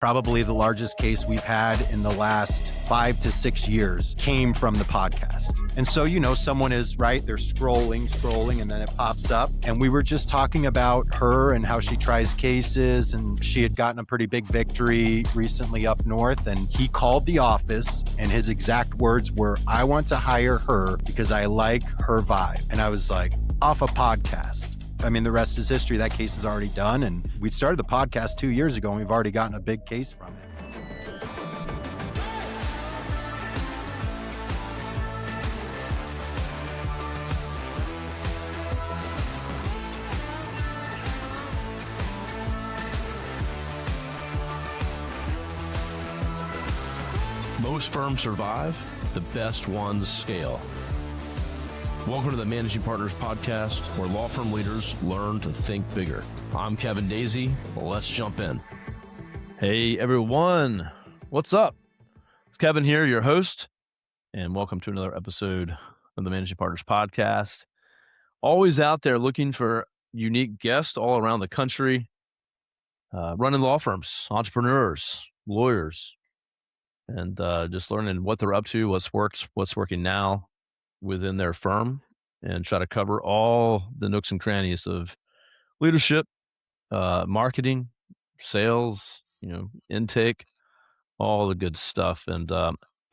Probably the largest case we've had in the last 5 to 6 years came from the podcast. And so, someone is right, they're scrolling, and then it pops up. And we were just talking about her and how she tries cases. And she had gotten a pretty big victory recently up north. And he called the office and his exact words were, "I want to hire her because I like her vibe." And I was like, off a podcast. I mean, the rest is history. That case is already done. And we started the podcast 2 years ago, and we've already gotten a big case from it. Most firms survive, the best ones scale. Welcome to the Managing Partners Podcast, where law firm leaders learn to think bigger. I'm Kevin Daisey. Let's jump in. Hey, everyone. What's up? It's Kevin here, your host, and welcome to another episode of the Managing Partners Podcast. Always out there looking for unique guests all around the country, running law firms, entrepreneurs, lawyers, and just learning what they're up to, what's working now within their firm, and try to cover all the nooks and crannies of leadership, marketing, sales, intake, all the good stuff. And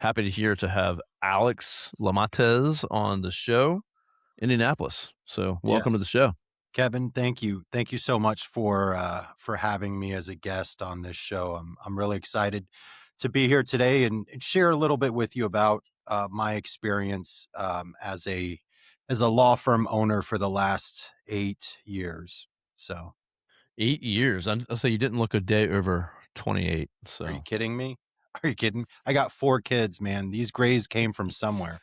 happy to have Alex Limontes on the show, Indianapolis. So welcome to the show. Kevin, thank you. Thank you so much for having me as a guest on this show. I'm really excited to be here today and share a little bit with you about my experience as a law firm owner for the last 8 years. So 8 years. I'll say you didn't look a day over 28. So are you kidding me? Are you kidding? I got 4 kids, man. These grays came from somewhere.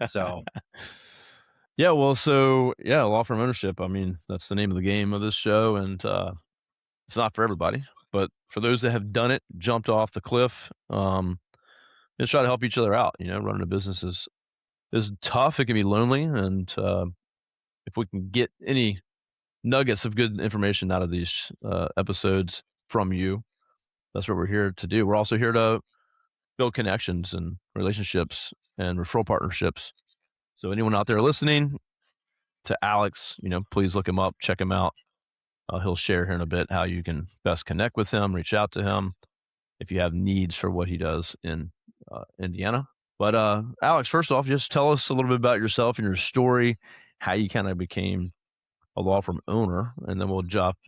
So law firm ownership. I mean, that's the name of the game of this show, and it's not for everybody. But for those that have done it, jumped off the cliff, just try to help each other out. Running a business is tough. It can be lonely. And if we can get any nuggets of good information out of these episodes from you, that's what we're here to do. We're also here to build connections and relationships and referral partnerships. So anyone out there listening to Alex, please look him up, check him out. He'll share here in a bit how you can best connect with him, reach out to him if you have needs for what he does in Indiana. But Alex, first off, just tell us a little bit about yourself and your story, how you kind of became a law firm owner, and then we'll jump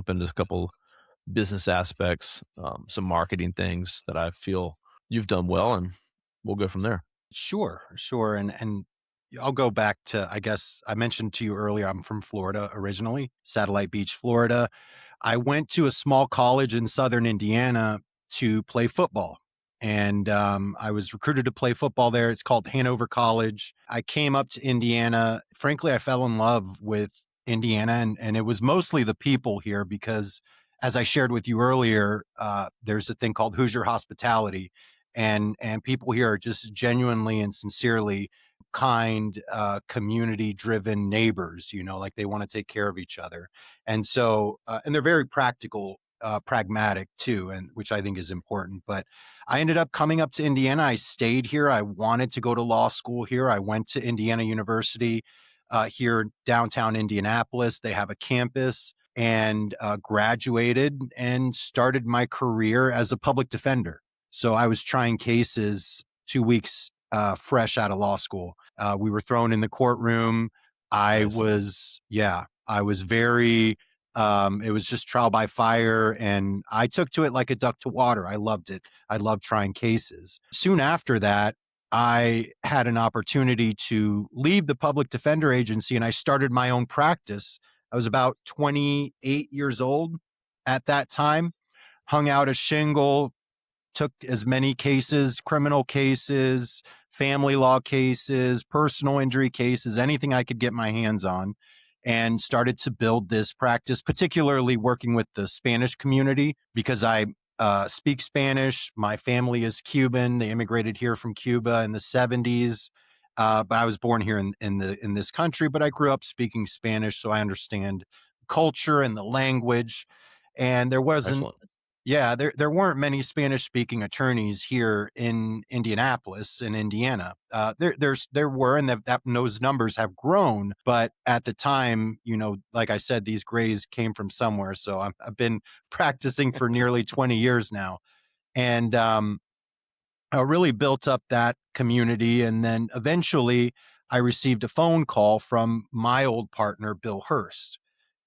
into a couple business aspects, some marketing things that I feel you've done well, and we'll go from there. Sure. And I'll go back to, I guess I mentioned to you earlier, I'm from Florida originally, Satellite Beach, Florida. I went to a small college in Southern Indiana to play football. And I was recruited to play football there. It's called Hanover College. I came up to Indiana. Frankly, I fell in love with Indiana, and it was mostly the people here because, as I shared with you earlier, there's a thing called Hoosier hospitality. And people here are just genuinely and sincerely kind, community-driven neighbors, like they want to take care of each other. And so, and they're very practical, pragmatic too, and which I think is important. But I ended up coming up to Indiana. I stayed here. I wanted to go to law school here. I went to Indiana University here downtown Indianapolis. They have a campus, and graduated and started my career as a public defender. So I was trying cases 2 weeks fresh out of law school. We were thrown in the courtroom. I was very, it was just trial by fire, and I took to it like a duck to water. I loved it. I loved trying cases. Soon after that, I had an opportunity to leave the public defender agency, and I started my own practice. I was about 28 years old at that time, hung out a shingle, took as many cases, criminal cases, family law cases, personal injury cases, anything I could get my hands on, and started to build this practice, particularly working with the Spanish community because I speak Spanish. My family is Cuban. They immigrated here from Cuba in the 70s. But I was born here in this country, but I grew up speaking Spanish, so I understand culture and the language. And there wasn't, Excellent. Yeah, there weren't many Spanish speaking attorneys here in Indianapolis, in Indiana. There were, and those numbers have grown. But at the time, like I said, these grays came from somewhere. So I've been practicing for nearly 20 years now, and I really built up that community. And then eventually, I received a phone call from my old partner, Bill Hurst.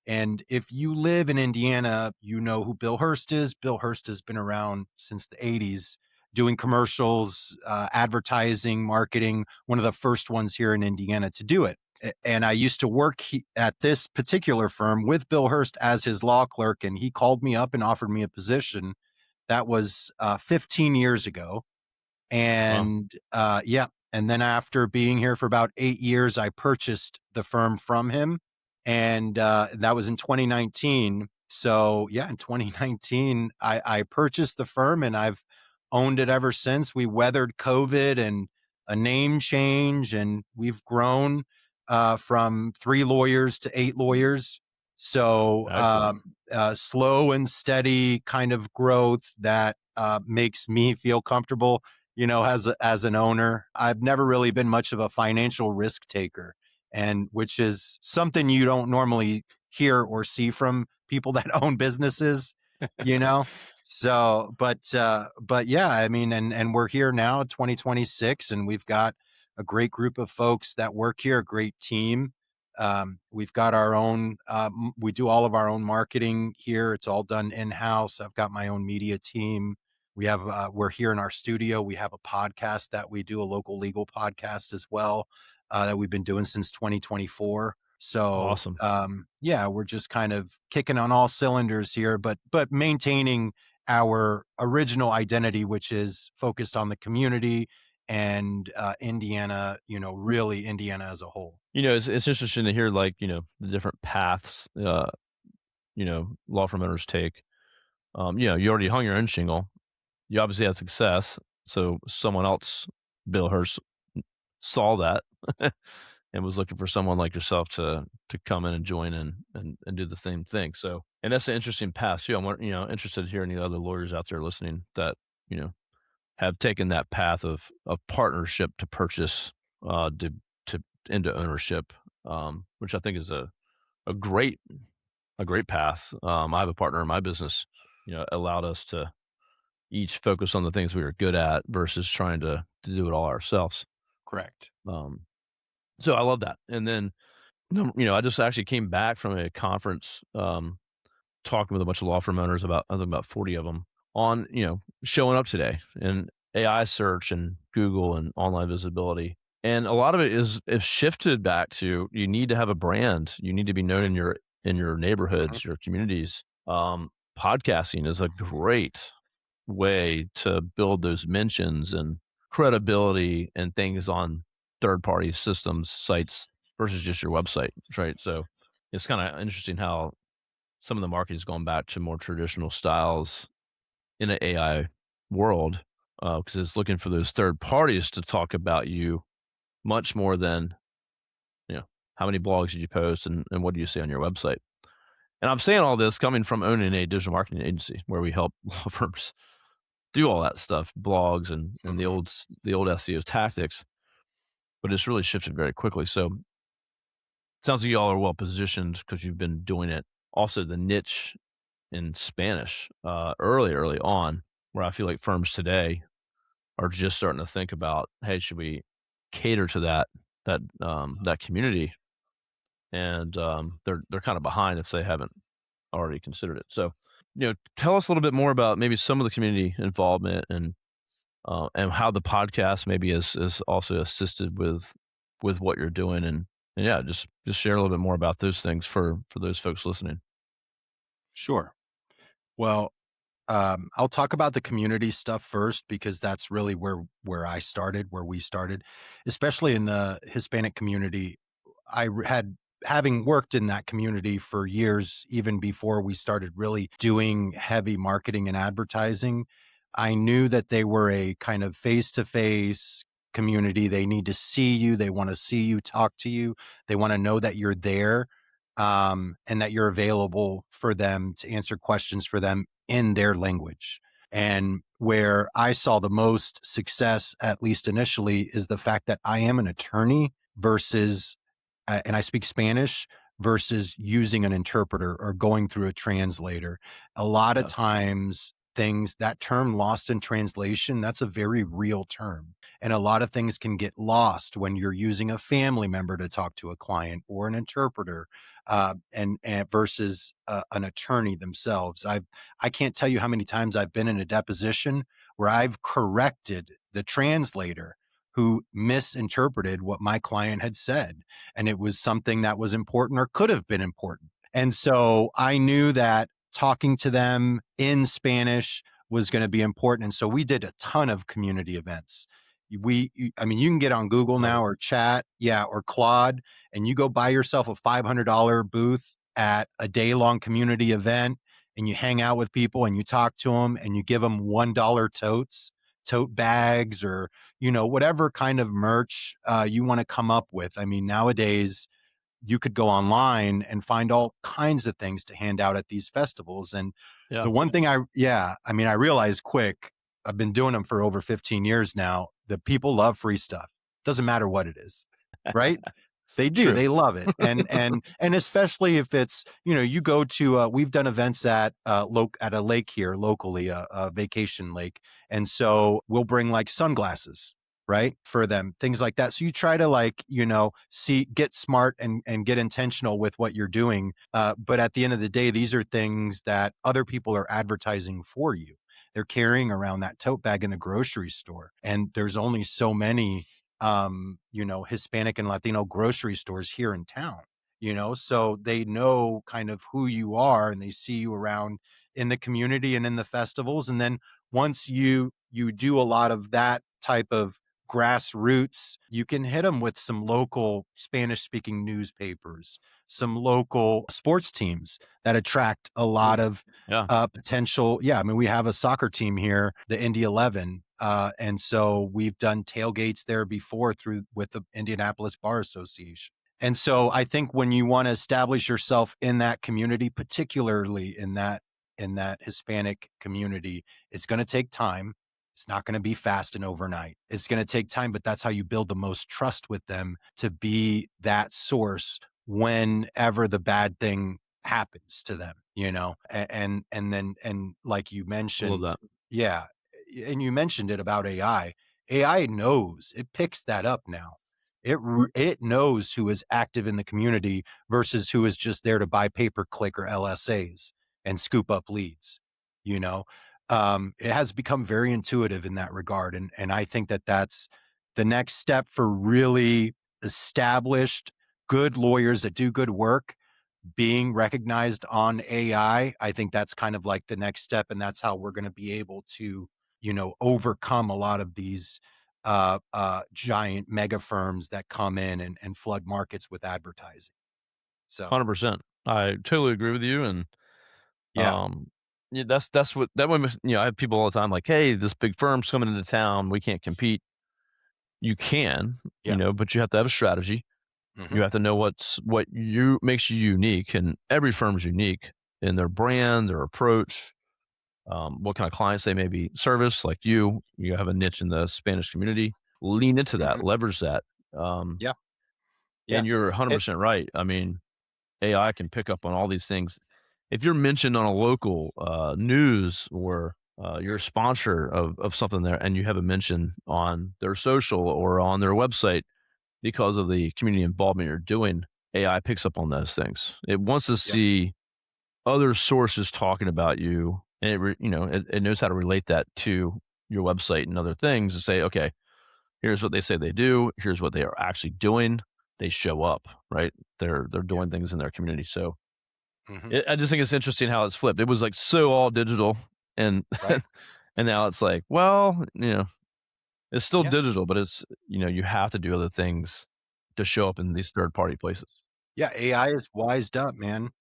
And if you live in Indiana, you know who Bill Hurst is. Bill Hurst has been around since the 80s doing commercials, advertising, marketing, one of the first ones here in Indiana to do it. And I used to work at this particular firm with Bill Hurst as his law clerk. And he called me up and offered me a position. That was 15 years ago. Wow. And yeah. And then after being here for about 8 years, I purchased the firm from him. And that was in 2019. So yeah, in 2019, I purchased the firm and I've owned it ever since. We weathered COVID and a name change, and we've grown from 3 lawyers to 8 lawyers. So Excellent. slow and steady kind of growth that makes me feel comfortable, as an owner. I've never really been much of a financial risk taker, and which is something you don't normally hear or see from people that own businesses, you know? So, but yeah, I mean, and we're here now, 2026, and we've got a great group of folks that work here, a great team. We've got our own, we do all of our own marketing here. It's all done in house. I've got my own media team. We're here in our studio. We have a podcast that we do, a local legal podcast as well, that we've been doing since 2024. So, Awesome. yeah, we're just kind of kicking on all cylinders here, but maintaining our original identity, which is focused on the community and Indiana, really Indiana as a whole. It's interesting to hear, like, the different paths, law firm owners take. You already hung your own shingle. You obviously had success, so someone else, Bill Hurst, saw that and was looking for someone like yourself to come in and join and do the same thing. So, and that's an interesting path too. Interested to hear any other lawyers out there listening that you know have taken that path of partnership to purchase to into ownership, which I think is a great a great path. I have a partner in my business, allowed us to each focus on the things we were good at versus trying to do it all ourselves. Correct. Um, so I love that. And then, I just actually came back from a conference, talking with a bunch of law firm owners about, I think about 40 of them on, showing up today and AI search and Google and online visibility. And a lot of it is shifted back to you need to have a brand. You need to be known in your Mhm. neighborhoods, your communities. Podcasting is a great way to build those mentions and credibility and things on third party systems, sites versus just your website, right? So it's kind of interesting how some of the market has gone back to more traditional styles in an AI world because it's looking for those third parties to talk about you much more than you know how many blogs did you post and what do you say on your website. And I'm saying all this coming from owning a digital marketing agency where we help law firms do all that stuff, blogs and Mhm. the old SEO tactics, but it's really shifted very quickly. So sounds like you all are well positioned because you've been doing it. Also, the niche in Spanish early on, where I feel like firms today are just starting to think about, hey, should we cater to that community? And they're kind of behind if they haven't already considered it. So, tell us a little bit more about maybe some of the community involvement and how the podcast maybe is also assisted with what you're doing and yeah, just share a little bit more about those things for those folks listening. Sure. Well, I'll talk about the community stuff first because that's really where we started, especially in the Hispanic community. Had having worked in that community for years, even before we started really doing heavy marketing and advertising. I knew that they were a kind of face to face community. They need to see you. They want to see you, talk to you. They want to know that you're there, and that you're available for them to answer questions for them in their language. And where I saw the most success, at least initially, is the fact that I am an attorney versus, and I speak Spanish versus using an interpreter or going through a translator. A lot of Yeah. times, things that term lost in translation, that's a very real term. And a lot of things can get lost when you're using a family member to talk to a client or an interpreter, and versus an attorney themselves. I can't tell you how many times I've been in a deposition where I've corrected the translator who misinterpreted what my client had said. And it was something that was important or could have been important. And so I knew that talking to them in Spanish was going to be important. And so we did a ton of community events. I mean, you can get on Google Love now it. or chat, yeah, or Claude, and you go buy yourself a $500 booth at a day long community event, and you hang out with people and you talk to them and you give them $1 tote bags, or, whatever kind of merch you want to come up with. I mean, nowadays, you could go online and find all kinds of things to hand out at these festivals. And Yeah. the one thing I mean, I realized quick, I've been doing them for over 15 years now, that people love free stuff. Doesn't matter what it is, right? They do. True. They love it. And especially if it's, you go to, we've done events at, at a lake here locally, a vacation lake. And so we'll bring like sunglasses, right, for them, things like that. So you try to, like, get smart and get intentional with what you're doing. But at the end of the day, these are things that other people are advertising for you. They're carrying around that tote bag in the grocery store. And there's only so many Hispanic and Latino grocery stores here in town, so they know kind of who you are and they see you around in the community and in the festivals. And then once you do a lot of that type of grassroots, you can hit them with some local Spanish speaking newspapers, some local sports teams that attract a lot of Yeah. potential. Yeah. I mean, we have a soccer team here, the Indy 11. And so we've done tailgates there before with the Indianapolis Bar Association. And so I think when you want to establish yourself in that community, particularly in that Hispanic community, it's going to take time. It's not going to be fast and overnight. It's going to take time, but that's how you build the most trust with them, to be that source whenever the bad thing happens to them, and like you I love mentioned, that. yeah, and you mentioned it about AI. AI knows, it picks that up now. It knows who is active in the community versus who is just there to buy pay per click or LSAs and scoop up leads. You know, it has become very intuitive in that regard, and I think that that's the next step for really established, good lawyers that do good work being recognized on AI. I think that's kind of like the next step, and that's how we're going to be able to, overcome a lot of these giant mega firms that come in and flood markets with advertising. So, 100%. I totally agree with you, and, yeah, yeah, that's what that one I have people all the time like, "Hey, this big firm's coming into town, we can't compete." You can, yeah, but you have to have a strategy. hmm You have to know what you makes you unique, and every firm's unique in their brand, their approach, what kind of clients they maybe service. Like you have a niche in the Spanish community. Lean into that, hmm leverage that. Um, yeah, yeah, and you're it, 100% right. I mean, AI can pick up on all these things. If you're mentioned on a local news, or you're a sponsor of something there, and you have a mention on their social or on their website because of the community involvement you're doing, AI picks up on those things. It wants to yep, see other sources talking about you, and it knows how to relate that to your website and other things, and say, okay, here's what they say they do. Here's what they are actually doing. They show up, right? They're yeah, doing things in their community. So hmm I just think it's interesting how it's flipped. It was like so all digital, and right, and now it's like, well, it's still yeah. digital, but it's you have to do other things to show up in these third party places. Yeah, AI is wised up, man.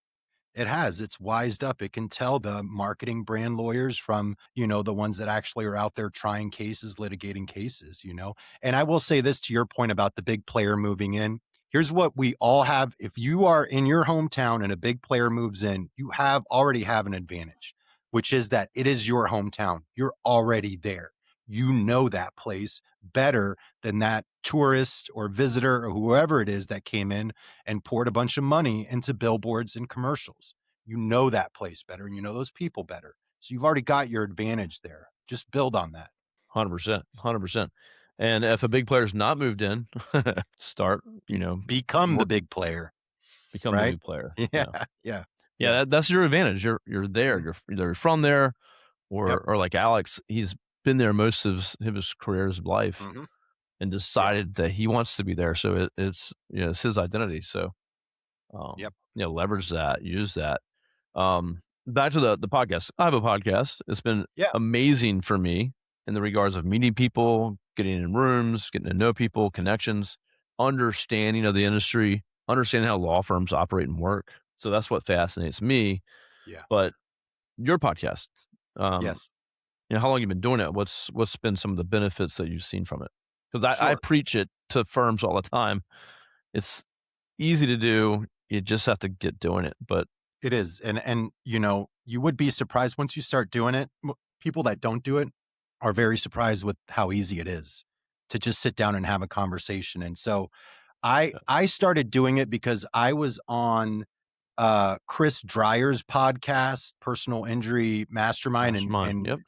It has. It's wised up. It can tell the marketing brand lawyers from, the ones that actually are out there trying cases, litigating cases. And I will say this to your point about the big player moving in. Here's what we all have. If you are in your hometown and a big player moves in, you already have an advantage. which is that it is your hometown. You're already there. You know that place better than that tourist or visitor or whoever it is that came in and poured a bunch of money into billboards and commercials. You know that place better and you know those people better. So you've already got your advantage there. Just build on that. 100%, 100%. And if a big player's not moved in, start, you know, Become the work big player, become the right? big player. Yeah, Yeah. yeah, Yeah, yeah. that's your advantage. You're there. Mhm. You're either from there Yep. or like Alex, he's been there most of his career, his life, Mhm. and Yeah. decided that he wants to be there. So it's you know, it's his identity. So Yep. you know, leverage that, use that. Back to the podcast. I have a podcast. It's been Yeah. amazing for me in the regards of meeting people, getting in rooms, getting to know people, connections, understanding of the industry, understanding how law firms operate and work. So that's what fascinates me. Yeah. But your podcast, um, Yes. you know, how long you been doing it? What's been some of the benefits that you've seen from it? Because I Sure. preach it to firms all the time. It's easy to do. You just have to get doing it. But It is, and you know, you would be surprised once you start doing it. People that don't do it are very surprised with how easy it is to just sit down and have a conversation. And so I started doing it because I was on Chris Dreyer's podcast, Personal Injury Mastermind, mastermind. and Yep.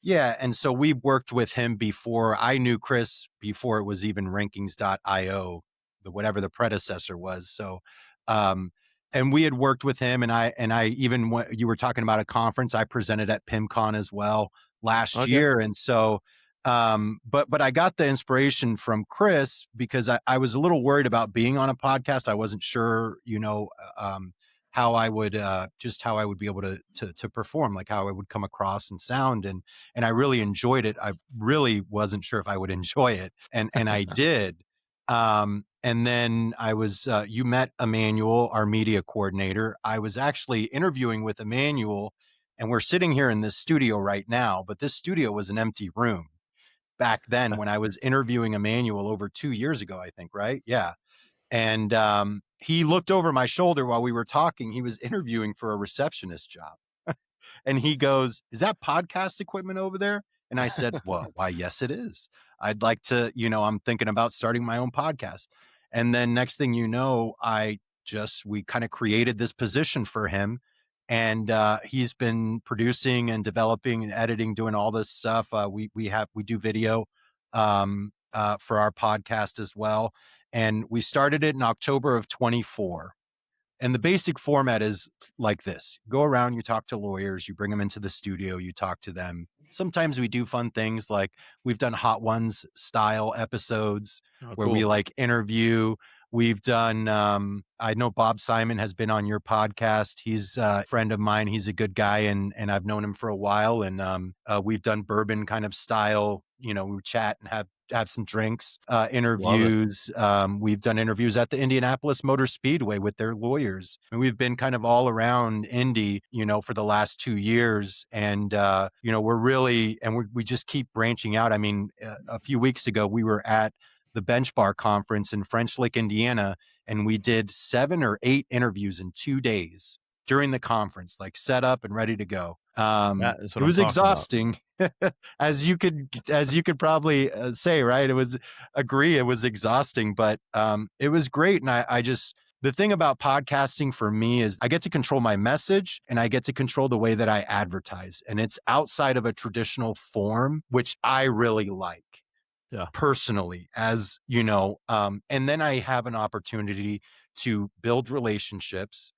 yeah, and so we worked with him before. I knew Chris before it was even rankings.io, the whatever the predecessor was. So um and we had worked with him, and I even went, you were talking about a conference, I presented at PimCon as well last Okay. year. And so but I got the inspiration from Chris because I was a little worried about being on a podcast. I wasn't sure, how I would just how I would be able to perform, like how I would come across and sound, and I really enjoyed it. I really wasn't sure if I would enjoy it, and I did. And then I was you met Emmanuel, our media coordinator. I was actually interviewing with Emmanuel, and we're sitting here in this studio right now, but this studio was an empty room back then when I was interviewing Emmanuel over 2 years ago, I think, right? Yeah. And he looked over my shoulder while we were talking. He was interviewing for a receptionist job. And he goes, "Is that podcast equipment over there?" And I said, "Well, why, yes, it is. I'd like to, I'm thinking about starting my own podcast." And then next thing you know, we kind of created this position for him. And he's been producing and developing and editing, doing all this stuff. We do video for our podcast as well. And we started it in October of 24. And the basic format is like this: go around, you talk to lawyers, you bring them into the studio, you talk to them. Sometimes we do fun things like we've done Hot Ones style episodes Oh, where we cool. like interview. We've done, I know Bob Simon has been on your podcast. He's a friend of mine. He's a good guy, and I've known him for a while. And we've done bourbon kind of style, we chat and have some drinks, Love it. interviews. We've done interviews at the Indianapolis Motor Speedway with their lawyers. And we've been kind of all around Indy, for the last 2 years. And, we just keep branching out. I mean, a few weeks ago, we were at the Bench Bar Conference in French Lick, Indiana, and we did 7 or 8 interviews in 2 days during the conference, like set up and ready to go. That is It what I'm was talking about. exhausting, as you could probably say, right? It was exhausting, but it was great. And the thing about podcasting for me is I get to control my message and I get to control the way that I advertise. And it's outside of a traditional form, which I really like Yeah. personally, and then I have an opportunity to build relationships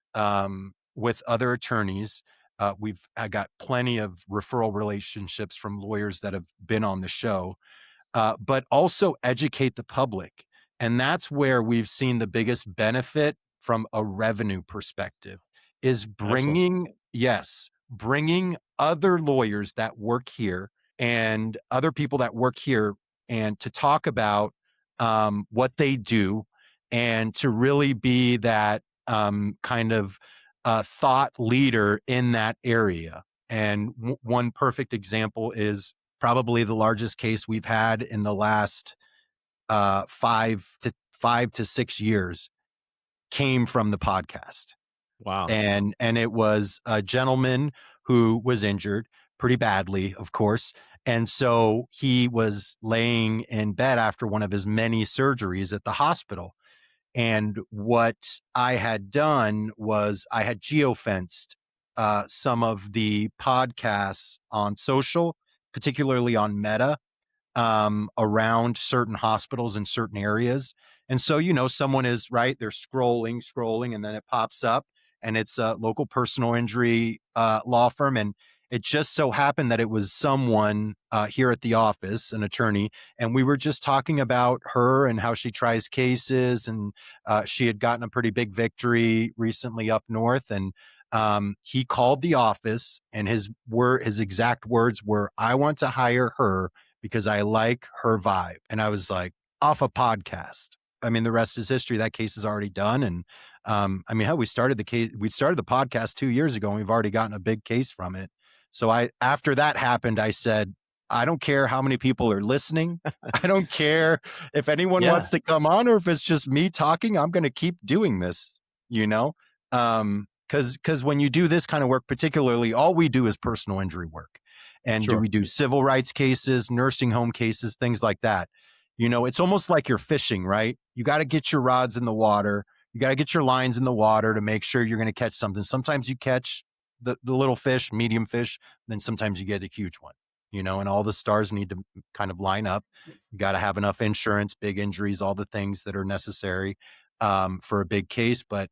with other attorneys. I got plenty of referral relationships from lawyers that have been on the show, but also educate the public. And that's where we've seen the biggest benefit from a revenue perspective is Excellent. bringing other lawyers that work here and other people that work here and to talk about what they do and to really be that kind of thought leader in that area. And one perfect example is probably the largest case we've had in the last 5 to 6 years came from the podcast. Wow. And it was a gentleman who was injured pretty badly, of course. And so he was laying in bed after one of his many surgeries at the hospital. And what I had done was I had geofenced some of the podcasts on social, particularly on Meta, around certain hospitals in certain areas. And so, someone is right, they're scrolling, and then it pops up and it's a local personal injury law firm. And it just so happened that it was someone here at the office, an attorney, and we were just talking about her and how she tries cases. And she had gotten a pretty big victory recently up north. And he called the office, and his exact words were, "I want to hire her because I like her vibe." And I was like, off a podcast. I mean, the rest is history. That case is already done. And I mean, hell, we started the podcast 2 years ago, and we've already gotten a big case from it. So after that happened, I said, I don't care how many people are listening. I don't care if anyone Yeah, wants to come on or if it's just me talking. I'm going to keep doing this, you know? Because when you do this kind of work, particularly, all we do is personal injury work. And sure. we do civil rights cases, nursing home cases, things like that. It's almost like you're fishing, right? You got to get your rods in the water. You got to get your lines in the water to make sure you're going to catch something. Sometimes you catch the little fish, medium fish, then sometimes you get a huge one, and all the stars need to kind of line up. You got to have enough insurance, big injuries, all the things that are necessary for a big case. But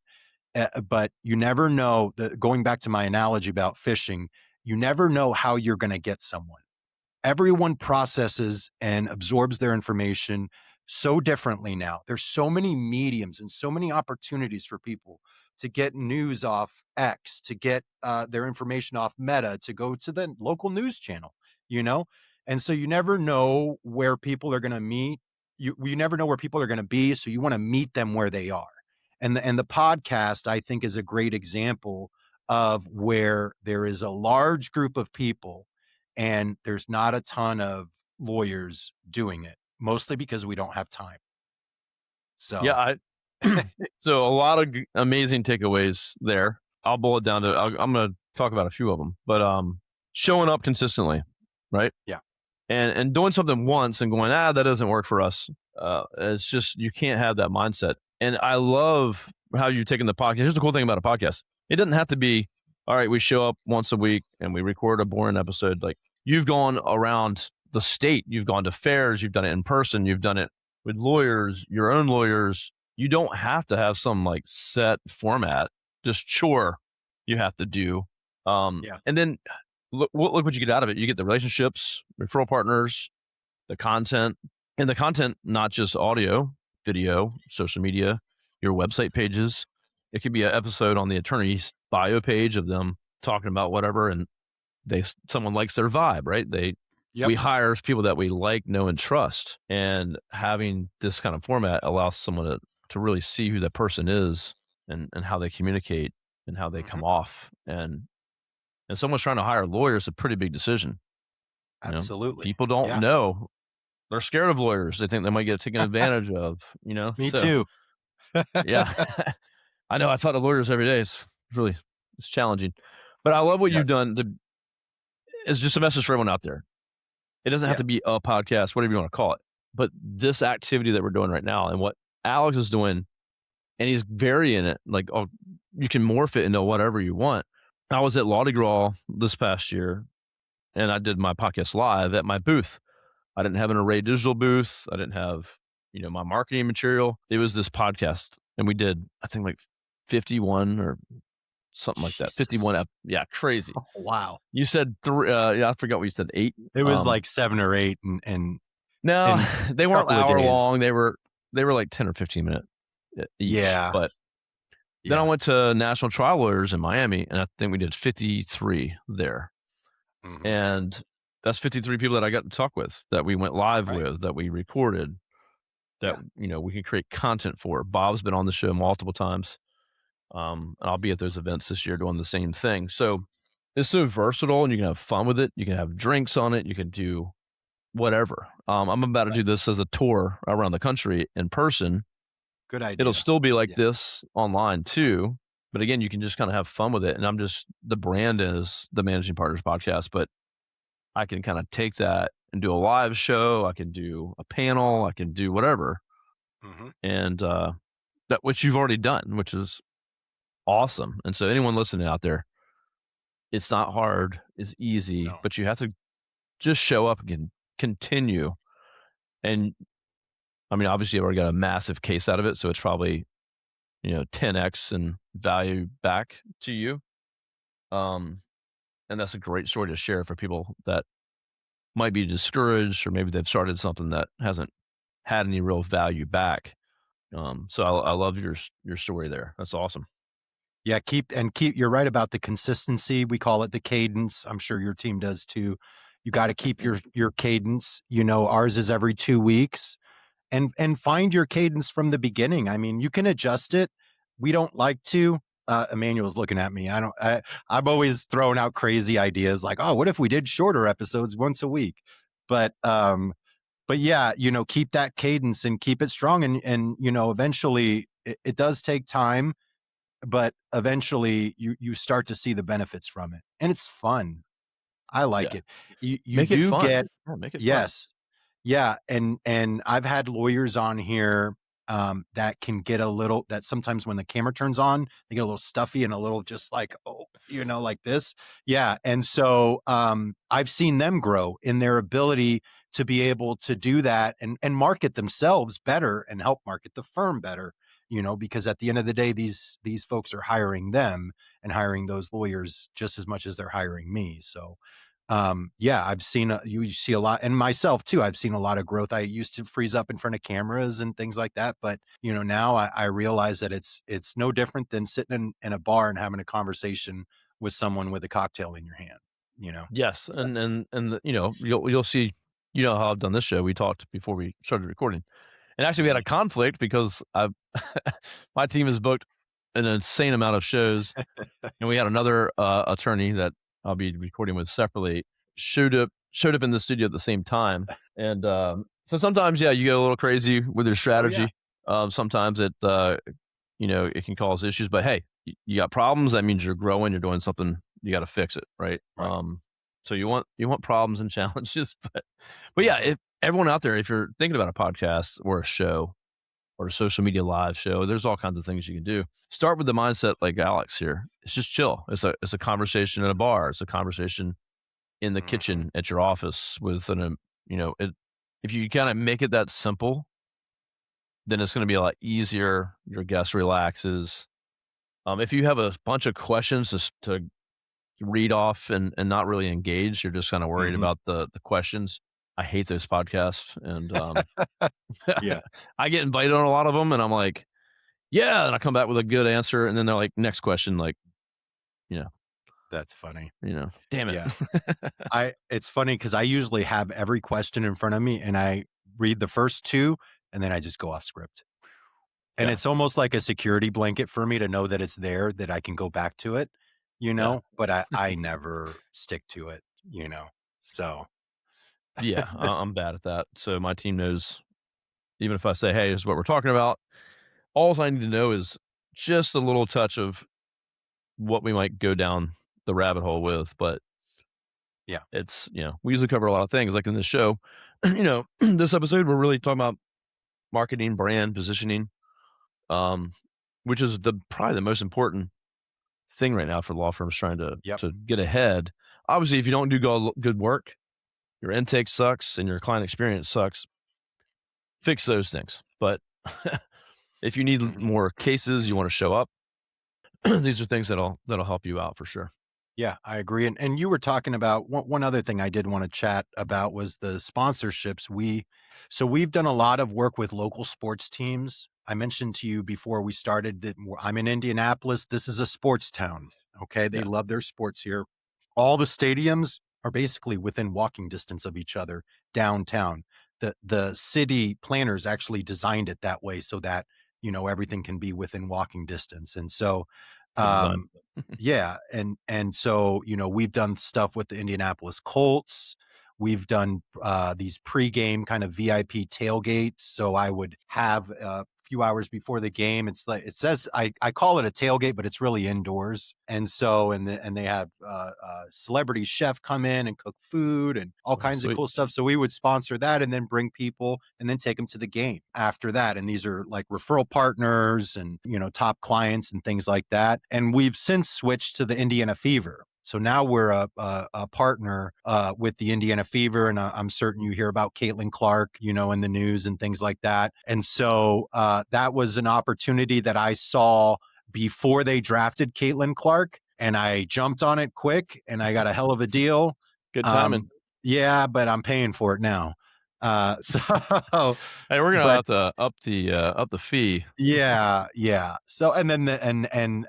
you never know, going back to my analogy about fishing, you never know how you're going to get someone. Everyone processes and absorbs their information so differently now. There's so many mediums and so many opportunities for people to get news off X, to get their information off Meta, to go to the local news channel, you know? And so you never know where people are going to meet. You never know where people are going to be. So you want to meet them where they are. And the podcast, I think, is a great example of where there is a large group of people and there's not a ton of lawyers doing it, mostly because we don't have time. Yeah, So, so a lot of amazing takeaways there. I'll boil it down to I'm going to talk about a few of them, but showing up consistently, right? yeah. And doing something once and going, that doesn't work for us. It's just you can't have that mindset. And I love how you've taken the podcast. Here's the cool thing about a podcast: it doesn't have to be, all right, we show up once a week and we record a boring episode. Like, you've gone around the state, you've gone to fairs, you've done it in person, you've done it with lawyers, your own lawyers. You don't have to have some like set format, just chore you have to do. Yeah. And then look what you get out of it. You get the relationships, referral partners, the content, and the content, not just audio, video, social media, your website pages. It could be an episode on the attorney's bio page of them talking about whatever, and someone likes their vibe, right? Yep. We hire people that we like, know, and trust, and having this kind of format allows someone to really see who that person is and how they communicate and how they Mhm. come off. And someone's trying to hire lawyers, a pretty big decision. Absolutely. People don't Yeah. know. They're scared of lawyers. They think they might get taken advantage of, Me So too. yeah. I know I talk to lawyers every day. It's challenging. But I love what you've Yes. done. It's just a message for everyone out there. It doesn't have Yeah. to be a podcast, whatever you want to call it. But this activity that we're doing right now and what Alex is doing, and he's varying it, like, you can morph it into whatever you want. I was at Law de Gras this past year, and I did my podcast live at my booth. I didn't have an Array Digital booth. I didn't have, my marketing material. It was this podcast, and we did, I think, like 51 or something like that. Jesus. 51 yeah, crazy. Oh, wow. You said 3, yeah, I forgot what you said, 8. It was like 7 or 8 and No, in they a weren't couple of hour days. long. They were like 10 or 15 minute each. Yeah. But then I Yeah. went to National Trial Lawyers in Miami, and I think we did 53 there. Mhm. And that's 53 people that I got to talk with, that we went live Right. with, that we recorded, that, Yeah. we can create content for. Bob's been on the show multiple times. And I'll be at those events this year doing the same thing. So it's so versatile, and you can have fun with it. You can have drinks on it. You can do whatever. I'm about to do Right. this as a tour around the country in person. Good It'll idea. still be like Yeah. this online too, But again, you can just kinda have fun with it, and I'm just the brand is the Managing Partners Podcast, but I can kinda take that and do a live show, I can do a panel, I can do whatever, Mhm. and, that which you've already done, which is awesome, and so anyone listening out there, it's not hard, it's easy, No. but you have to just show up and continue, and, I mean, obviously, I've already got a massive case out of it, so it's probably, 10x in value back to you, um, and that's a great story to share for people that might be discouraged or maybe they've started something that hasn't had any real value back. So I love your story there. That's awesome. Yeah, keep you're right about the consistency. We call it the cadence. I'm sure your team does too. You gotta keep your cadence. Ours is every 2 weeks, and find your cadence from the beginning. I mean, you can adjust it. We don't like to. Emmanuel's looking at me. I'm always throwing out crazy ideas like, "Oh, what if we did shorter episodes once a week?" But, yeah, keep that cadence and keep it strong and, eventually it does take time, but eventually you start to see the benefits from it, and it's fun. I like Yeah. it. You Make it do fun. get Yeah, make it fun. yes. Yeah, and I've had lawyers on here, that can get a little that sometimes when the camera turns on, they get a little stuffy and a little just like, "Oh," like this. Yeah, and so, I've seen them grow in their ability to be able to do that and market themselves better and help market the firm better, because at the end of the day, these folks are hiring them and hiring those lawyers just as much as they're hiring me, so yeah, I've seen you see a lot, and myself too. I've seen a lot of growth. I used to freeze up in front of cameras and things like that, but now I realize that it's no different than sitting in a bar and having a conversation with someone with a cocktail in your hand. You know, Yes, That's- you'll see. You know how I've done this show. We talked before we started recording, and actually we had a Mhm. conflict because I my team has booked an insane amount of shows, and we had another attorney that I'll be recording with separately showed up in the studio at the same time. And, so sometimes, yeah, you get a little crazy with your Oh yeah, strategy. Sometimes it can cause issues, but hey, you got problems. That means you're growing. You're doing something. You got to fix it, right? right. So you want problems and challenges, but yeah, Hmm. if everyone out there, if you're thinking about a podcast or a show or a social media live show, there's all kinds of things you can do. Start with the mindset like Alex here. It's just chill. It's a conversation in a bar. It's a conversation in the Hmm. kitchen at your office with if you kind of make it that simple, then it's going to be a lot easier. Your guest relaxes. If you have a bunch of questions to read off and not really engage, you're just kind of worried Hmm. about the questions. I hate those podcasts, and Yeah, I get invited on a lot of them, and I'm like, yeah, and I come back with a good answer, and then they're like, next question, like, you know, that's funny. damn it. Yeah, it's funny because I usually have every question in front of me, and I read the first two, and then I just go off script. And Yeah, it's almost like a security blanket for me to know that it's there, that I can go back to it, yeah, but I never stick to it, so yeah. I'm bad at that. So my team knows. Even if I say, hey, this is what we're talking about, all I need to know is just a little touch of what we might go down the rabbit hole with. But yeah. we usually cover a lot of things. Like in this show, this episode, we're really talking about marketing, brand, positioning, um, which is probably the most important thing right now for law firms trying to Yep. to get ahead. Obviously, if you don't do good work, your intake sucks and your client experience sucks. Fix those things. But if you need Mhm. more cases, you want to show up. These are things that'll help you out for sure. Yeah, I agree, and you were talking about one other thing I did wanna chat about was the sponsorships. We've done a lot of work with local sports teams. I mentioned to you before we started that I'm in Indianapolis. This is a sports town, okay? They Yeah, love their sports here. All the stadiums are basically within walking distance of each other downtown. The city planners actually designed it that way so that, everything can be within walking distance, and so, good design. um yeah, and so, we've done stuff with the Indianapolis Colts. We've done these pregame kind of VIP tailgates. So I would have a few hours before the game. It's like it says I call it a tailgate, but it's really indoors. And so and they have celebrity chef come in and cook food and all Oh, kinds of sweet. cool stuff. So we would sponsor that and then bring people and then take them to the game after that. And these are like referral partners and top clients and things like that. And we've since switched to the Indiana Fever. So now we're a partner with the Indiana Fever, and I'm certain you hear about Caitlin Clark, in the news and things like that. And so that was an opportunity that I saw before they drafted Caitlin Clark, and I jumped on it quick, and I got a hell of a deal. Good timing. Yeah, but I'm paying for it now. So, Hey, we're gonna but have to up the fee. yeah, yeah. So and then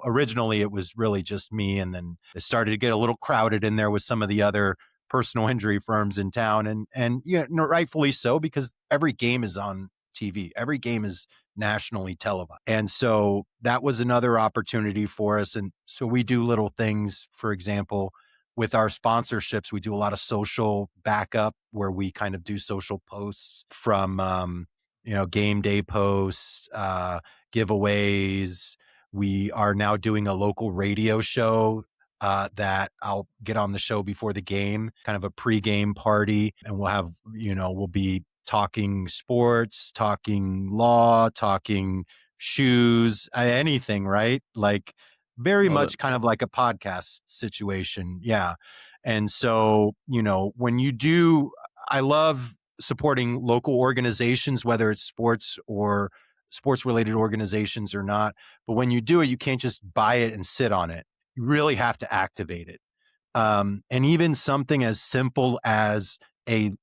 originally it was really just me, and then it started to get a little crowded in there with some of the other personal injury firms in town, and rightfully so, because every game is on TV. Every game is nationally televised. And so that was another opportunity for us. And so we do little things, for example, with our sponsorships, we do a lot of social backup where we kind of do social posts from game day posts, giveaways. We are now doing a local radio show that I'll get on the show before the game, kind of a pregame party. And we'll be talking sports, talking law, talking shoes, anything, right? Like very Love it. much kind of like a podcast situation. Yeah. And so, when you do, I love supporting local organizations, whether it's sports or sports related organizations or not. But when you do it, you can't just buy it and sit on it. You really have to activate it. And even something as simple as a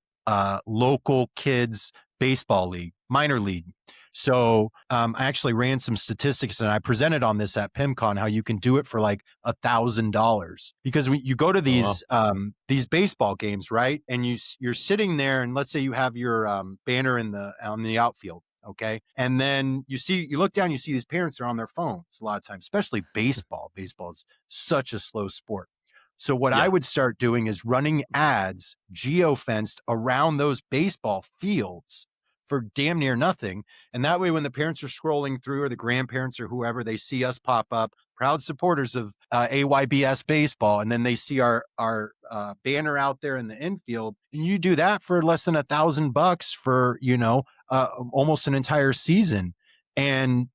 local kids baseball league, minor league. So I actually ran some statistics and I presented on this at PimCon, how you can do it for like $1,000, because when you go to Oh, wow. these baseball games, right? And you're sitting there, and let's say you have your banner on the outfield. Okay. And then you look down, you see these parents are on their phones a lot of times, especially baseball. Baseball is such a slow sport. So what I Yeah. would start doing is running ads geofenced around those baseball fields for damn near nothing. And that way, when the parents are scrolling through, or the grandparents or whoever, they see us pop up, proud supporters of AYBS baseball, and then they see our banner out there in the infield, and you do that for less than $1,000 for almost an entire season. And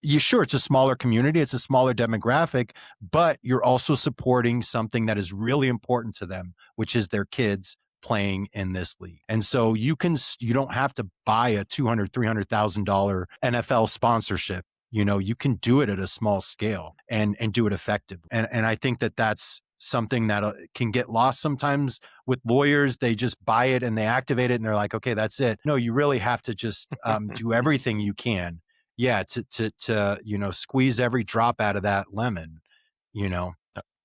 it's a smaller community, it's a smaller demographic, but you're also supporting something that is really important to them, which is their kids playing in this league. And so you don't have to buy a $200,000-$300,000 NFL sponsorship. You can do it at a small scale and do it effectively. And I think that that's something that can get lost sometimes with lawyers. They just buy it and they activate it and they're like, okay, that's it. No, you really have to just do everything you can. Yeah, to squeeze every drop out of that lemon, you know.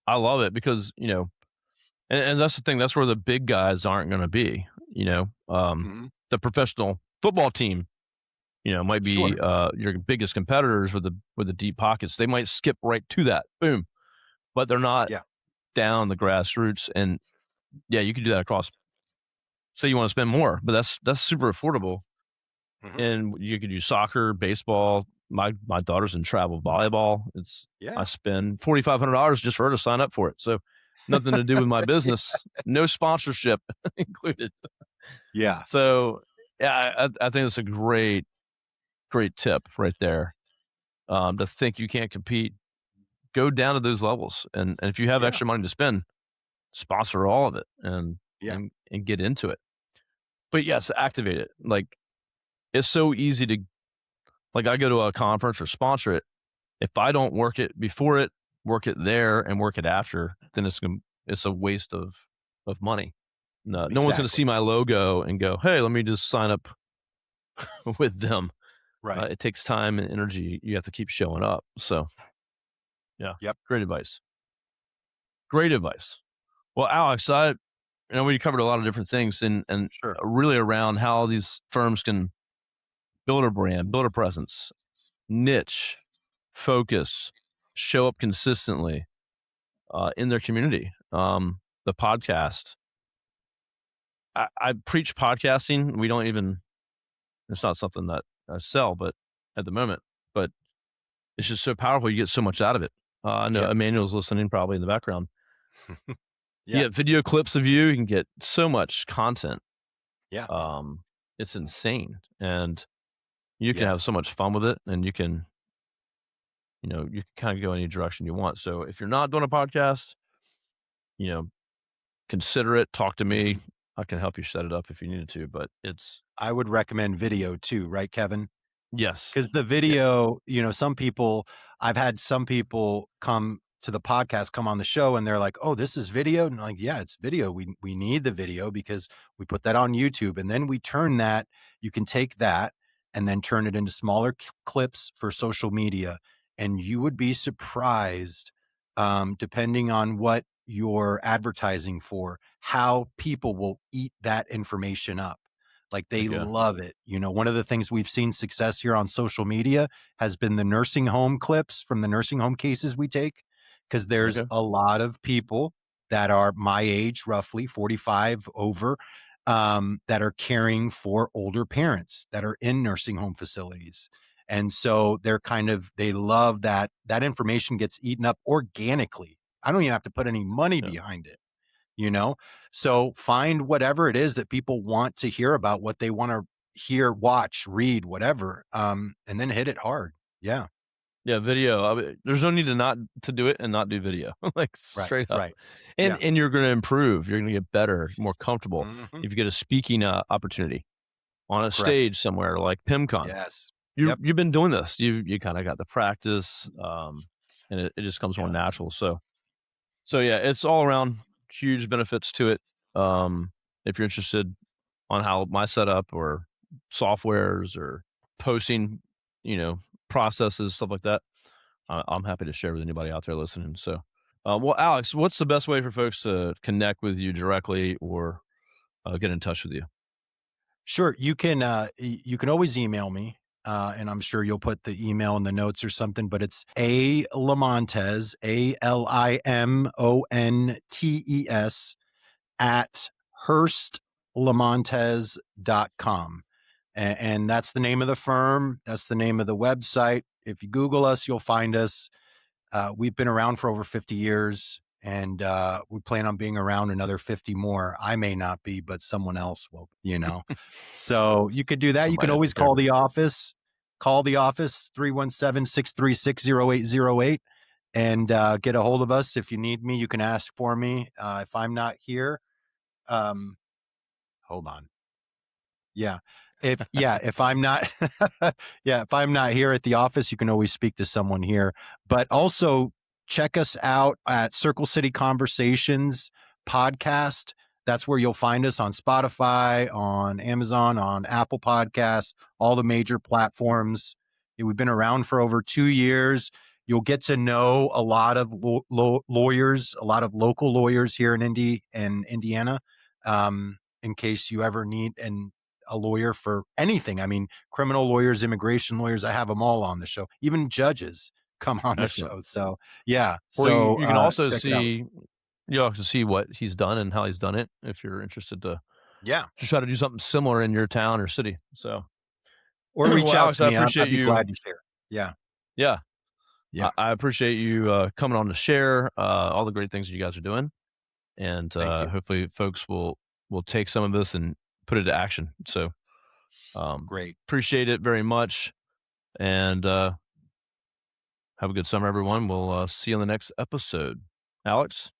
I love it because, and that's the thing, that's where the big guys aren't gonna be, Mhm. the professional football team, might be, Sure. your biggest competitors with the deep pockets. They might skip right to that, boom, but they're not Yeah. down the grassroots, and, yeah, you can do that across, say you wanna spend more, but that's super affordable, Mhm. and you could do soccer, baseball. My daughter's in travel volleyball. I Yeah. spend $4,500 just for her to sign up for it, so nothing to do with my business, no sponsorship included. Yeah. So, yeah, I think it's a great tip right there, to think you can't compete, go down to those levels, and if you have Yeah. extra money to spend, sponsor all of it Yeah. and get into it. But, yes, activate it. Like, it's so easy to, like, I go to a conference or sponsor it. If I don't work it before it, work it there, and work it after, then it's a waste of money. No one's gonna Exactly. see my logo and go, "Hey, let me just sign up with them." Right. It takes time and energy. You have to keep showing up. So, yeah, Yep. great advice. Great advice. Well, Alex, we covered a lot of different things and Sure. really around how these firms can build a brand, build a presence, niche, focus, show up consistently in their community. The podcast. I preach podcasting. We don't even it's not something that I sell, but at the moment, but it's just so powerful. You get so much out of it. I know Yeah. Emmanuel's listening probably in the background. You Yeah. get video clips of you. You can get so much content. Yeah. Um, it's insane, and you can have so Yes. much fun with it, and you can kind of go any direction you want. So if you're not doing a podcast, you know, consider it. Talk to me. I can help you set it up if you needed to. But it's I would recommend video too, right, Kevin? yes, Because the yeah, video, some people I've had some people come to the podcast, come on the show, and they're like, "Oh, this is video?" And I'm like, "Yeah, it's video. We need the video because we put that on YouTube, and then we turn that you can take that and then turn it into smaller clips for social media, and you would be surprised, depending on what you're advertising for, how people will eat that information up. Like, they heck yeah, love it. One of the things we've seen success here on social media has been the nursing home clips from the nursing home cases we take, because there's okay, a lot of people that are my age, roughly 45 over, that are caring for older parents that are in nursing home facilities. And so they love that information gets eaten up organically. I don't even have to put any money yeah. behind it you know? So find whatever it is that people want to hear about, what they want to hear, watch, read, whatever, and then hit it hard. Yeah. Yeah, video. There's no need to not to do it and not do video, like Right. straight up. Right. And Yeah. and you're going to improve. You're going to get better, more comfortable. Mhm. If you get a speaking opportunity on a Correct. stage somewhere like PimCon, Yes. you Yep. you've been doing this. You kind of got the practice, and it just comes more Yeah. natural. So yeah, it's all around huge benefits to it. If you're interested on how my setup or softwares or posting, you know, processes, stuff like that, I'm happy to share with anybody out there listening. So, well, Alex, what's the best way for folks to connect with you directly or get in touch with you? Sure. You can always email me. And I'm sure you'll put the email in the notes or something, but it's A Limontes, ALIMONTES at hurstlamontes.com. And that's the name of the firm. That's the name of the website. If you Google us, you'll find us. We've been around for over 50 years, and we plan on being around another 50 more. I may not be, but someone else will. So you could do that. You can Somebody has to always care. call the office. Call the office 317-636-0808 and get a hold of us. If you need me, you can ask for me. If I'm not here, um, hold on. Yeah. If I'm not if I'm not here at the office, you can always speak to someone here. But also check us out at Circle City Conversations podcast. That's where you'll find us on Spotify, on Amazon, on Apple Podcasts, all the major platforms. We've been around for over 2 years. You'll get to know a lot of lawyers, a lot of local lawyers here in Indiana. In case you ever need a lawyer for anything. I mean, criminal lawyers, immigration lawyers, I have them all on the show. Even judges come on the Excellent. show. So, yeah. Or So, you can also check it out. see what he's done and how he's done it if you're interested to Yeah. just try to do something similar in your town or city. So, Or reach well, out Alex, to I me. appreciate I'd be you. glad to share. Yeah. Yeah, Yeah. I appreciate you coming on to share all the great things you guys are doing, and Thank you. hopefully, folks will take some of this and put it to action. So, Great. appreciate it very much, and have a good summer, everyone. We'll see you on the next episode. Alex.